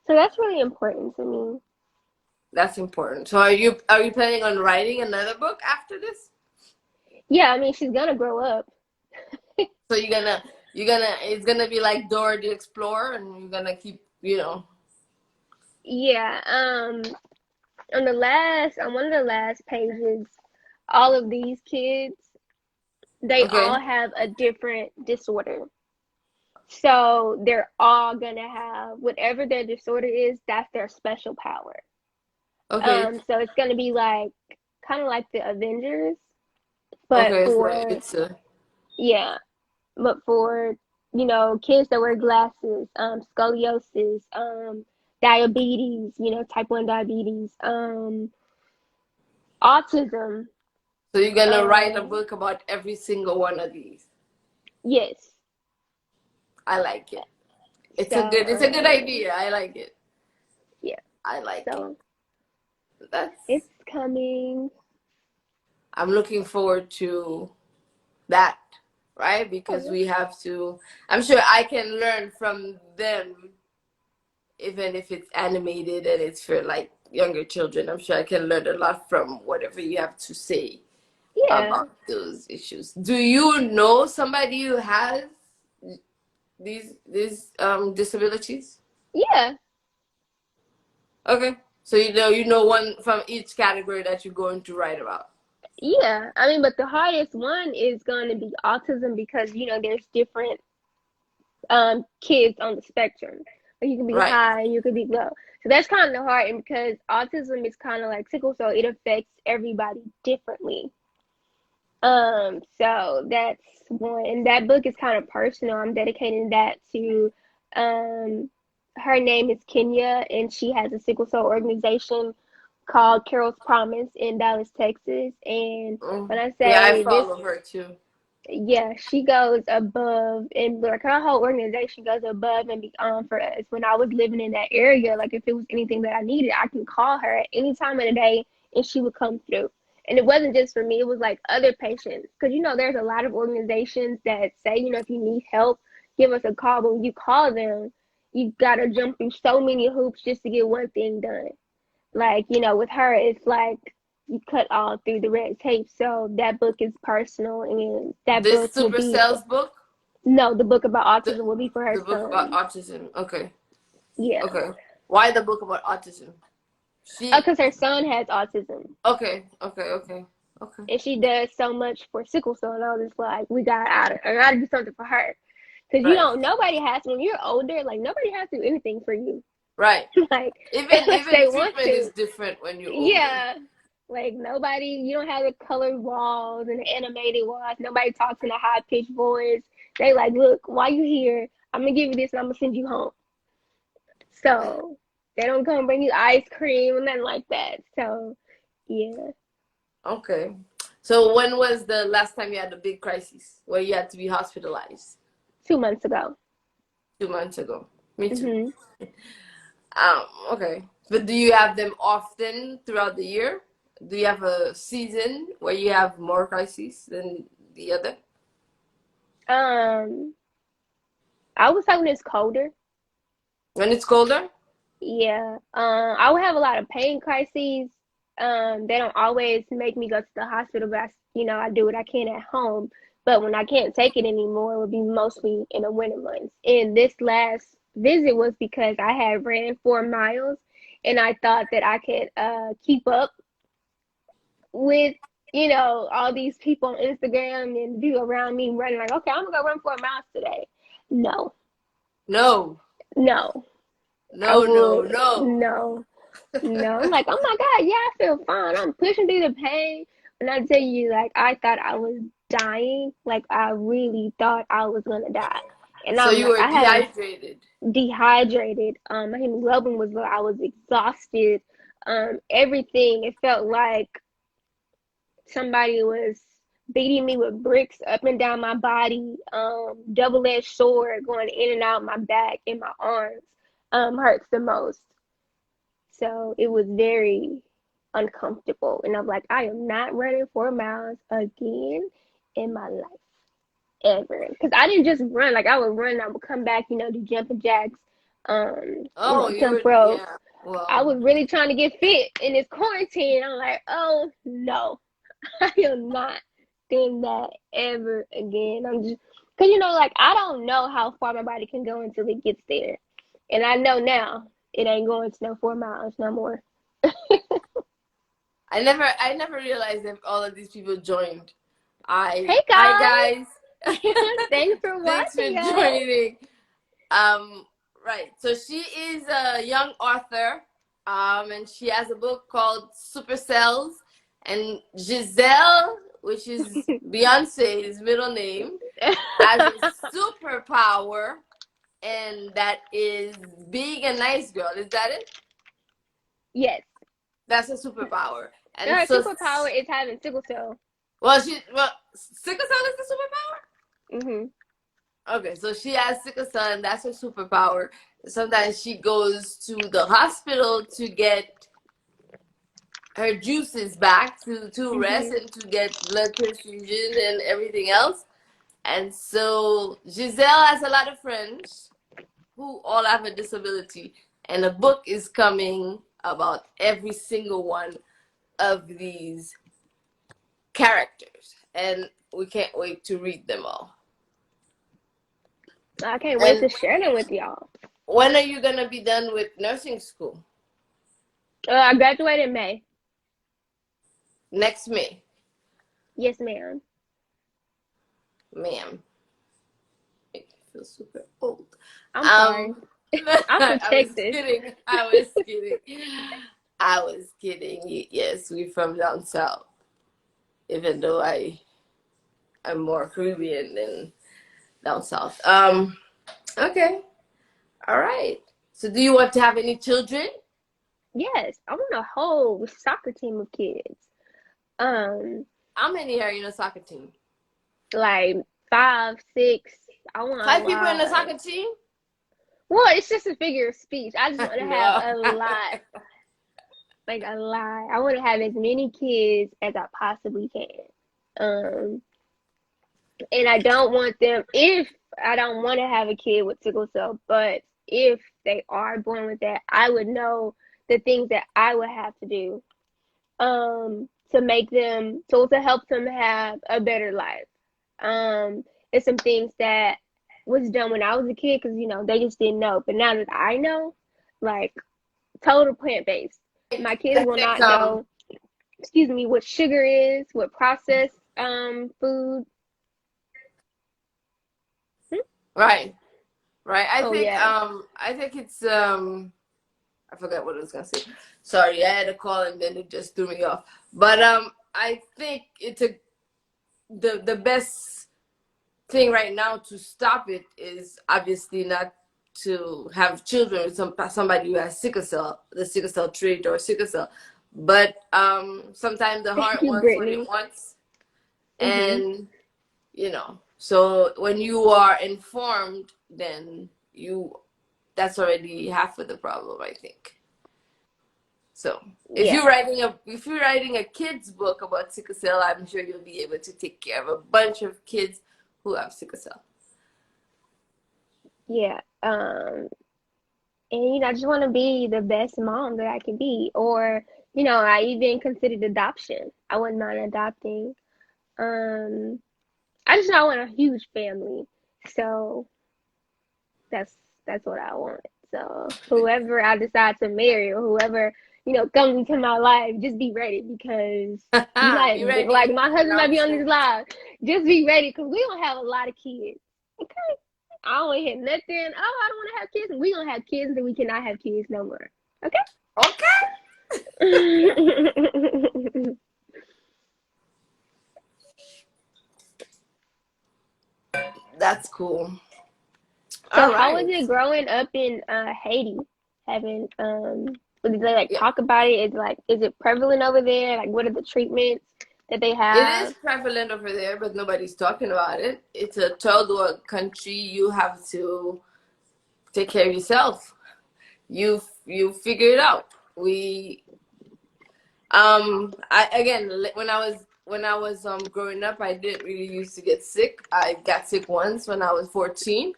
So that's really important to me. That's important. So are you planning on writing another book after this? Yeah, I mean, she's gonna grow up. So it's gonna be like Dora the Explorer, and you're gonna keep, Yeah, on one of the last pages, all of these kids, they all okay. have a different disorder. So they're all gonna have whatever their disorder is, that's their special power. Okay. So it's gonna be like kind of like the Avengers, but Okay. So for it's a. yeah, but for kids that wear glasses, scoliosis, diabetes, type 1 diabetes, autism. So you're gonna write a Um, book about every single one of these. yes. I like it. So, It's a good idea. I like it. yeah. I like it. So That's. it's coming. I'm looking forward to that, right? Because Oh, we have to. I'm sure I can learn from them, even if it's animated and it's for like younger children. I'm sure I can learn a lot from whatever you have to say yeah. about those issues. Do you know somebody who has these disabilities? Yeah. Okay. So you know one from each category that you're going to write about. Yeah. I mean, but the hardest one is going to be autism because, there's different kids on the spectrum. Like you can be Right. high, you could be low. So that's kind of hard, and because autism is kind of like sickle cell, it affects everybody differently. So that's one, and that book is kind of personal. I'm dedicating that to, um, her name is Kenya, and she has a sickle cell organization called Carol's Promise in Dallas, Texas. And when I Yeah, I say this, follow her too. yeah, she goes above, and like her whole organization goes above and beyond for us. When I was living in that area, like if it was anything that I needed, I can call her at any time of the day and she would come through. And it wasn't just for me, it was like other patients. Because there's a lot of organizations that say, if you need help, give us a call. But when you call them, you've got to jump through so many hoops just to get one thing done. Like, with her, it's like you cut all through the red tape. So that book is personal, and that This book will Super be, Cells book, no, the book about the autism will be for her the book about son. autism. Okay, Yeah. okay. Why the book about autism? She. Because her son has autism. Okay, okay, okay, okay. And she does so much for sickle cell. And I was just like, I gotta do something for her. Because Right, nobody has to, when you're older, like, nobody has to do anything for you. right. Like, Even unless even they want treatment is to. different when you're older. Yeah. Like nobody, you don't have the colored walls and the animated walls. Nobody talks in a high pitched voice. They like, look, while you here, I'm gonna give you this and I'm gonna send you home. So they don't come bring you ice cream and nothing like that. So yeah, Okay. So when was the last time you had a big crisis where you had to be hospitalized? 2 months ago. 2 months ago. Me too. Hmm. Okay. But do you have them often throughout the year? Do you have a season where you have more crises than the other? Um, I was hoping it's colder. When it's colder? Yeah. I would have a lot of pain crises. They don't always make me go to the hospital, but I do what I can at home. But when I can't take it anymore, it would be mostly in the winter months. And this last visit was because I had ran 4 miles, and I thought that I could keep up with all these people on Instagram and people around me running like, okay, I'm gonna go run 4 miles today. No, No. no, I No, no, would no. no. No, I'm like, oh my God, yeah, I feel fine. I'm pushing through the pain. And I tell you, like, I thought I was dying. Like, I really thought I was gonna die. And So I'm you like, were I have dehydrated. dehydrated. My hemoglobin was low. I was exhausted. Everything. It felt like somebody was beating me with bricks up and down my body. Double-edged sword going in and out my back and my arms. Hurts the most. So it was very uncomfortable. And I'm like, I am not running 4 miles again in my life ever. Because I didn't just run. Like I would run, I would come back, do jumping jacks, Oh, you jump were, rope. yeah. I Well, was really trying to get fit in this quarantine. I'm like, oh no, I am not doing that ever again. I'm just, because like I don't know how far my body can go until it gets there. And I know now it ain't going to no 4 miles no more. I never realized that all of these people joined. Hey Hi guys, guys. thanks for Thanks for watching us. joining. Um, right. So she is a young author, and she has a book called Supercells. And Giselle, which is Beyonce's middle name, has a superpower, and that is being a nice girl. Is that it? Yes, That's a superpower. And her so, superpower is having sickle cell. sickle cell is the superpower. Hmm. Okay, so she has sickle cell, and that's her superpower. Sometimes she goes to the hospital to get her juices back to rest Hmm. and to get blood transfusion and everything else. And so Giselle has a lot of friends who all have a disability, and a book is coming about every single one of these characters, and we can't wait to read them all. I can't wait And to share them with y'all. when are you gonna be done with nursing school? I graduated in May. Next May. Yes, ma'am. Ma'am. Make me feel super old. I'm sorry. Um, I'm I was protected. kidding. I was kidding. I was kidding. Yes, we're from down south. Even though I'm more Caribbean than down south. Okay. All right. So do you want to have any children? Yes, I want a whole soccer team of kids. Um, How many are in a soccer team? like 5, 6. I want a 5 people in a lot. soccer team? Well, it's just a figure of speech. I just want to have No. a lot, like a lot. I want to have as many kids as I possibly can. Um, and I don't want them, if I don't want to have a kid with sickle cell, but if they are born with that, I would know the things that I would have to do to make them, so to help them have a better life. It's some things that was done when I was a kid because they just didn't know. But now that I know, like total plant based, my kids I will think not know, excuse me, what sugar is, what processed food. right. Right. I Oh think yeah. I think it's I forgot what I was gonna say. Sorry, I had a call and then it just threw me off. But I think the best thing right now to stop it is obviously not to have children with somebody who has sickle cell, the sickle cell trait or sickle cell. But sometimes the Thank heart you, wants what it Brittany. wants, Hmm. and so when you are informed, then that's already half of the problem, I think. So Yeah, if you're writing a kid's book about sickle cell, I'm sure you'll be able to take care of a bunch of kids who have sickle cell. yeah. And I just want to be the best mom that I can be. Or, I even considered adoption. I wouldn't mind adopting. Um, I just know I want a huge family. So that's that's what I want. So whoever I decide to marry or whoever, comes into my life, just be ready because you might Be like ready. my husband might be on this Announcement. live. Just be ready because we don't have a lot of kids. Okay. I don't hear nothing. Oh, I don't want to have kids. We gonna have kids and we cannot have kids no more. Okay. Okay, that's cool. So All how was right. it growing up in Haiti? Having did they like Yeah, talk about it? Is it prevalent over there? Like what are the treatments that they it is have? prevalent over there, but nobody's talking about it. It's a third world country. You have to take care of yourself. You figure it out. We I again when I was growing up, I didn't really used to get sick. I got sick once when I was 14,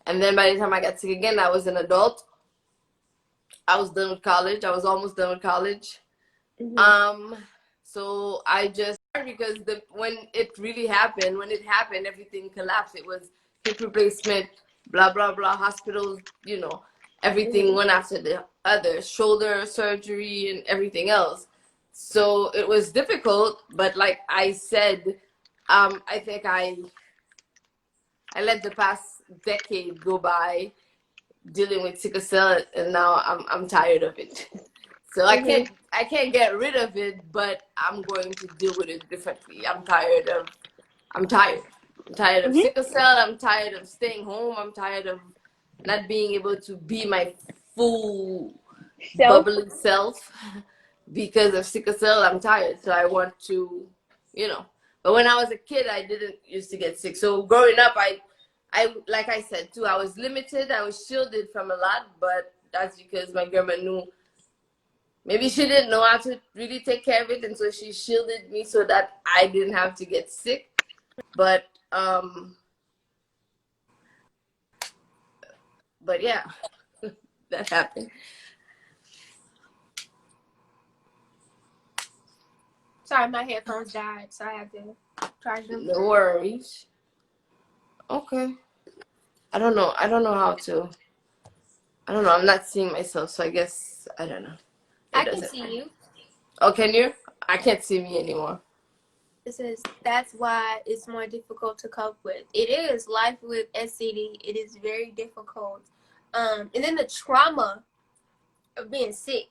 and then by the time I got sick again, I was an adult. I was done with college. I was almost done with college. Hmm. Um, so I just because when it happened, everything collapsed. It was hip replacement, blah blah blah, hospitals, everything Hmm. one after the other, shoulder surgery and everything else. So it was difficult, but like I said, I think I let the past decade go by dealing with sickle cell, and now I'm tired of it. So Hmm. I can't get rid of it, but I'm going to deal with it differently. I'm tired. I'm tired of Hmm. sickle cell. I'm tired of staying home. I'm tired of not being able to be my full So, bubbly self because of sickle cell. I'm tired. So I want to, you know. But when I was a kid, I didn't used to get sick. So growing up, I like I said too, I was limited. I was shielded from a lot, but that's because my grandma knew maybe she didn't know how to really take care of it, and so she shielded me so that I didn't have to get sick. But but yeah, that happened. Sorry, my headphones died, so I had to charge them. No worries. Okay. I don't know how to. I don't know. I'm not seeing myself, so I guess I don't know. It I can doesn't. see you. Oh, can you? I can't see me anymore. It says that's why it's more difficult to cope with. It is life with SCD. It is very difficult. And then the trauma of being sick.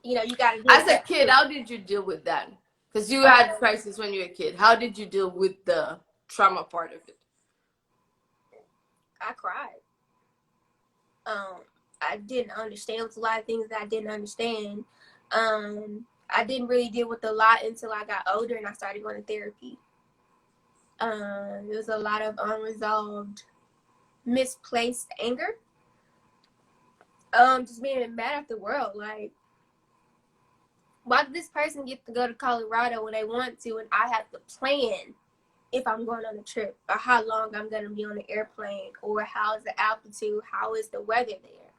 You got to deal As with a that kid, too. how did you deal with that? Because you had Um, crisis when you were a kid. How did you deal with the trauma part of it? I cried. I didn't understand. It was a lot of things that I didn't understand. I didn't really deal with a lot until I got older and I started going to therapy. There was a lot of unresolved, misplaced anger. Just being mad at the world. Like, why did this person get to go to Colorado when they want to, and I have to plan if I'm going on a trip, or how long I'm going to be on the airplane, or how's the altitude, how is the weather there,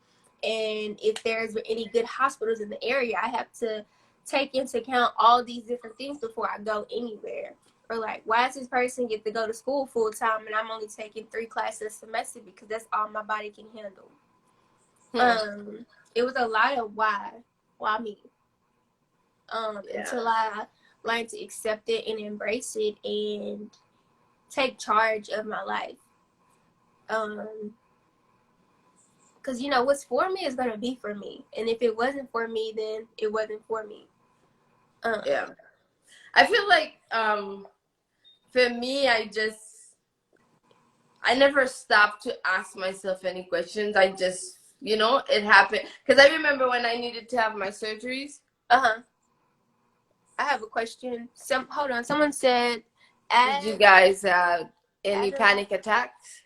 and if there's any good hospitals in the area. I have to take into account all these different things before I go anywhere. Or like, why does this person get to go to school full time and I'm only taking 3 classes a semester because that's all my body can handle. Hmm. Um, it was a lot of why me? Yeah. Until I learned to accept it and embrace it and take charge of my life. Because what's for me is gonna be for me, and if it wasn't for me, then it wasn't for me. Yeah. I feel like for me, I never stopped to ask myself any questions. I just, it happened. Because I remember when I needed to have my surgeries. Uh-huh. I have a question. Hold on. Someone said, Did you add, guys have any add a, panic attacks?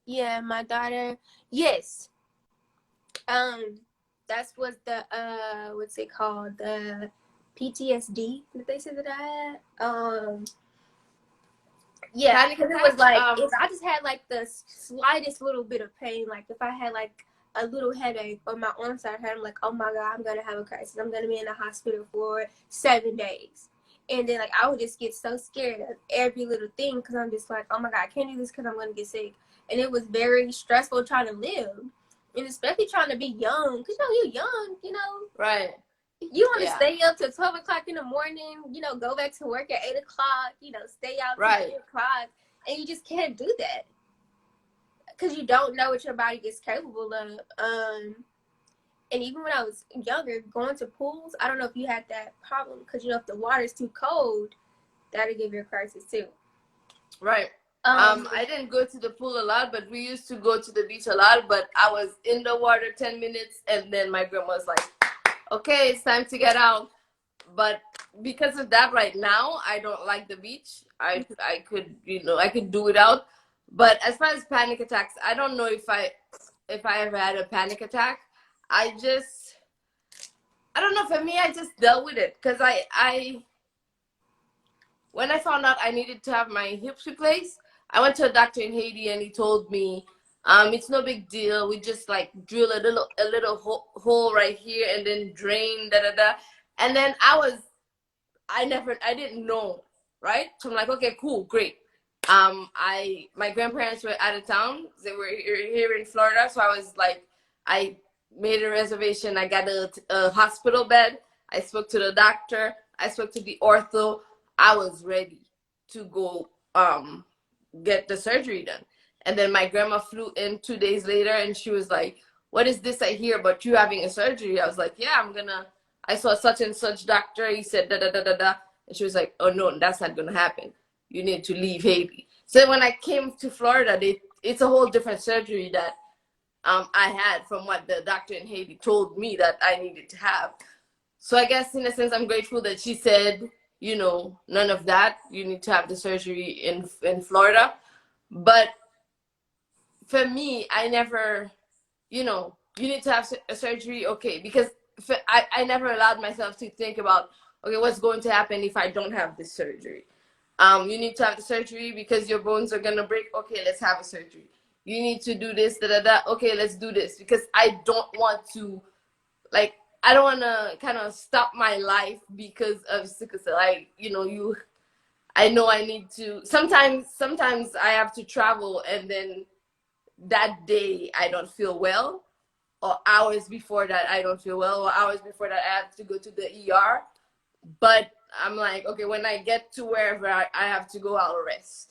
yeah, my daughter. Yes. That's what the what's it called? The PTSD that they said that I had. Yeah, Panic because it was attacks? like if I just had like the slightest little bit of pain, like if I had like a little headache or my arm started hurting, I'm like, oh my god, I'm gonna have a crisis. I'm gonna be in the hospital for 7 days, and then like I would just get so scared of every little thing because I'm just like, oh my god, I can't do this because I'm gonna get sick, and it was very stressful trying to live, and especially trying to be young because you're young, Right. You want to Yeah. stay up till 12 o'clock in the morning, go back to work at 8 o'clock, stay out till Right. 3 o'clock. And you just can't do that because you don't know what your body is capable of. And even when I was younger, going to pools, I don't know if you had that problem because, if the water's too cold, that'll give you a crisis too. Right. I didn't go to the pool a lot, but we used to go to the beach a lot. But I was in the water 10 minutes, and then my grandma was like, okay, it's time to get out. But because of that, right now, I don't like the beach. I could do without. But as far as panic attacks, I don't know if I ever had a panic attack. I don't know. For me, I just dealt with it because when I found out I needed to have my hips replaced, I went to a doctor in Haiti and he told me, it's no big deal. We just like drill a little hole right here and then drain da da da. And then I didn't know, right? So I'm like, okay, cool, great. My grandparents were out of town. They were here in Florida, so I was like, I made a reservation. I got a hospital bed. I spoke to the doctor. I spoke to the ortho. I was ready to go get the surgery done. And then my grandma flew in 2 days later, and she was like, "What is this I hear about you having a surgery?" I was like, "Yeah, I saw such and such doctor. He said da da da da da." And she was like, "Oh no, that's not gonna happen. You need to leave Haiti." So when I came to Florida, it's a whole different surgery that I had from what the doctor in Haiti told me that I needed to have. So I guess in a sense, I'm grateful that she said, none of that. You need to have the surgery in Florida. But for me, I never, you need to have a surgery, okay, because I never allowed myself to think about, okay, what's going to happen if I don't have this surgery. You need to have the surgery because your bones are gonna break. Okay, let's have a surgery. You need to do this, da da da. Okay, let's do this because I don't want to, like, I don't want to kind of stop my life because of sickle cell. I know I need to. Sometimes I have to travel, and then that day I don't feel well, or hours before that I don't feel well, or hours before that I have to go to the ER. But I'm like, okay, when I get to wherever I have to go, I'll rest.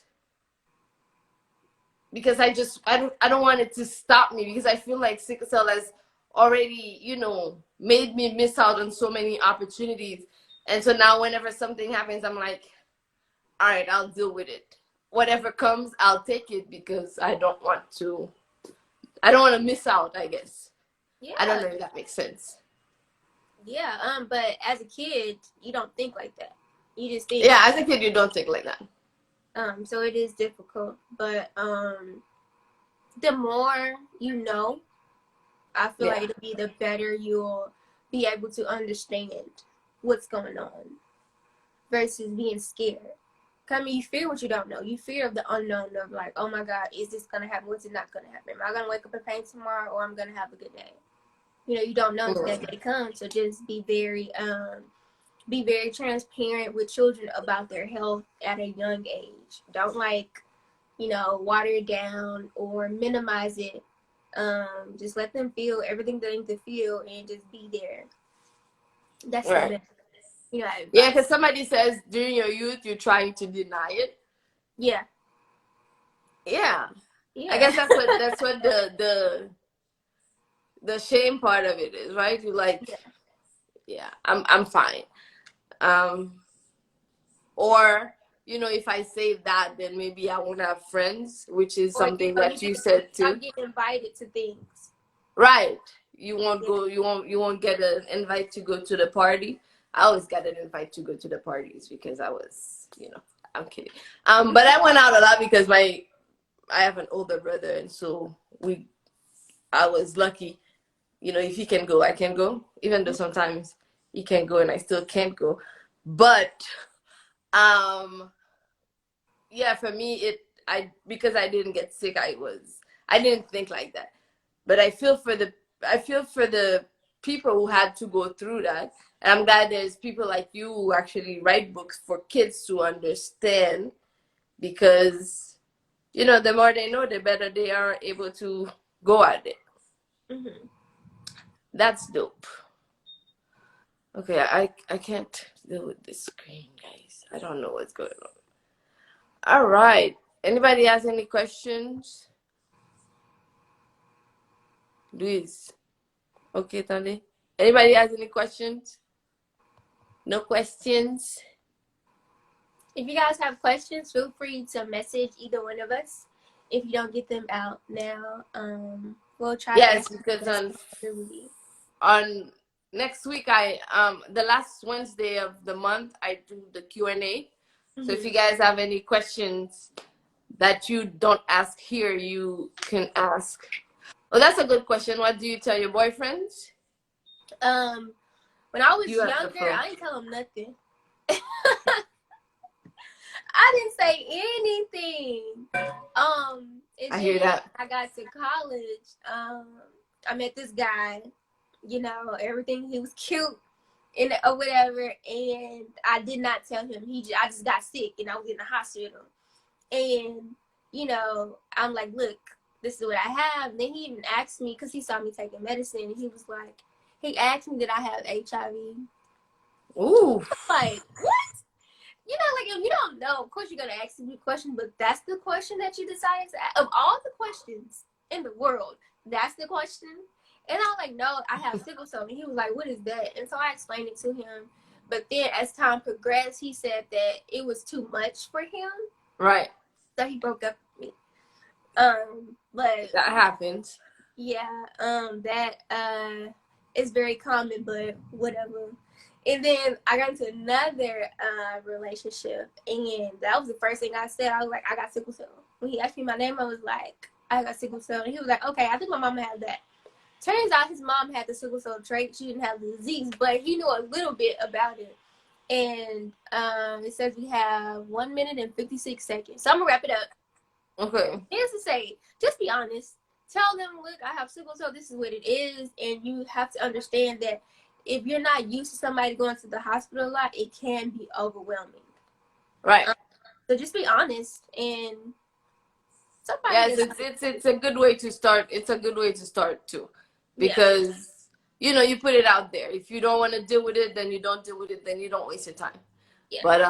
Because I don't want it to stop me because I feel like sickle cell has already, made me miss out on so many opportunities. And so now whenever something happens, I'm like, all right, I'll deal with it. Whatever comes, I'll take it because I don't want to miss out, I guess. Yeah. I don't know if that makes sense. Yeah, but as a kid, you don't think like that. You just think. Yeah, as a kid, you don't think like that. So it is difficult, but the more you know, I feel like it'll be the better you'll be able to understand what's going on versus being scared. I mean, you fear what you don't know. You fear of the unknown of like, oh my God, is this gonna happen? What's it not gonna happen? Am I gonna wake up in pain tomorrow, or I'm gonna have a good day? You don't know until that day comes. So just be very transparent with children about their health at a young age. Don't water it down or minimize it. Just let them feel everything they need to feel and just be there. That's right. The best. Yeah, because somebody says during your youth you're trying to deny it. Yeah. Yeah. I guess that's what the shame part of it is, right? You're like, yeah, I'm fine. Or, if I say that, then maybe I won't have friends, which is Or something that you said stop too. getting invited to things. Right. You won't Yeah. go, you won't get an invite to go to the party. I always got an invite to go to the parties because I was, I'm kidding. But I went out a lot because I have an older brother, and so I was lucky. If he can go, I can go, even though sometimes he can go and I still can't go. But um yeah, for me, because I didn't get sick, I didn't think like that. But I feel for the people who had to go through that. And I'm glad there's people like you who actually write books for kids to understand, because the more they know, the better they are able to go at it. Mm-hmm. That's dope. Okay, I can't deal with this screen, guys. I don't know what's going on. All right. Anybody has any questions? Luis. Okay, Tande. Anybody has any questions? No questions? If you guys have questions, feel free to message either one of us. If you don't get them out now, we'll try to Yes, answer because them on early. on next week, the last Wednesday of the month, I do the Q&A. So if you guys have any questions that you don't ask here, you can ask. Oh, that's a good question. What do you tell your boyfriends? When I was You have the younger, floor. I didn't tell him nothing. I didn't say anything. And I hear then that. I got to college. I met this guy. Everything. He was cute and or whatever. And I did not tell him. I just got sick and I was in the hospital. And I'm like, look, this is what I have. And then he even asked me, because he saw me taking medicine. And he asked me, did I have HIV? Ooh. Like, what? Like, if you don't know, of course you're gonna ask me a question, but that's the question that you decided to ask. Of all the questions in the world, that's the question. And I was like, no, I have sickle cell. And he was like, what is that? And so I explained it to him. But then as time progressed, he said that it was too much for him. Right. So he broke up with me. But that happens. yeah, that is very common, but whatever. And then I got into another relationship, and that was the first thing I said. I was like, I got sickle cell. When he asked me my name, I was like, I got sickle cell. And he was like, okay, I think my mama had that. Turns out his mom had the sickle cell trait. She didn't have the disease, but he knew a little bit about it. And it says we have 1 minute and 56 seconds. So I'm going to wrap it up. Okay. Here's to say, just be honest. Tell them, look, I have sickle cell. This is what it is. And you have to understand that if you're not used to somebody going to the hospital a lot, it can be overwhelming. Right. So just be honest, and somebody. Yes, it's a good way to start. It's a good way to start too, because you put it out there. If you don't want to deal with it, then you don't deal with it. Then you don't waste your time. Yeah. But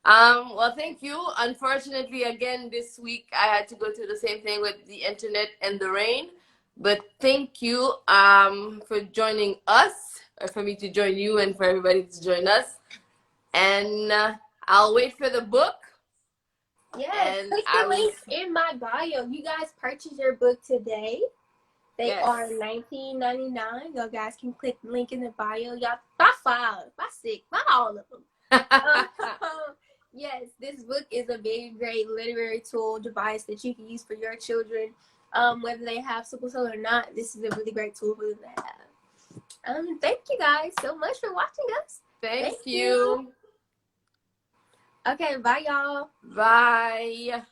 well, thank you. Unfortunately, again this week I had to go through the same thing with the internet and the rain. But thank you for joining us, or for me to join you, and for everybody to join us. And I'll wait for the book. Yes, click the link in my bio. You guys purchase your book today. They are $19.99. You guys can click the link in the bio. Y'all buy 5, buy 6, buy all of them. Yes, this book is a very great literary tool device that you can use for your children, whether they have sickle cell or not. This is a really great tool for them to have. Thank you guys so much for watching us. Thank you. Okay, bye y'all. Bye.